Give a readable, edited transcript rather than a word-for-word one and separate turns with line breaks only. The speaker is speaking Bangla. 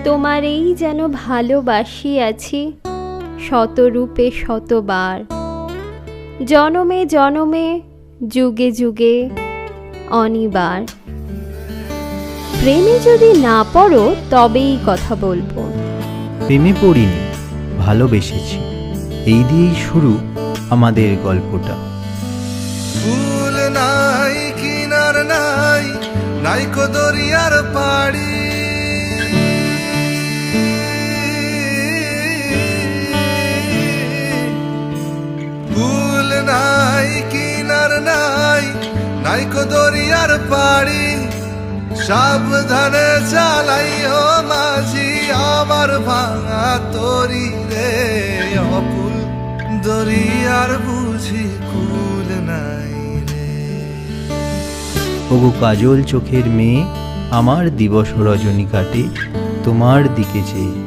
তোমারেই যেন ভালোবাসি আছি শতরূপে শতবার, জনমে জনমে যুগে যুগে অনিবার। প্রেমে যদি না পড়ো তবেই কথা বলবো।
প্রেমে পড়িনি, ভালোবেসেছি, এই দিয়েই শুরু আমাদের গল্পটা।
ফুল নাই কিনার নাই, নাইকো দরিয়ার পাড়ি, ফুল নাই কিনার নাই, নাইকো দরিয়ার পাড়ি, সাবধানে চালাইও মাঝি আমার ভাঙা তরি রে, অকুল দরিয়ার বুঝি কুল নাই রে।
ওগো কাজল চোখের মেয়ে, আমার দিবস রজনী কাটে তোমার দিকে চেয়ে।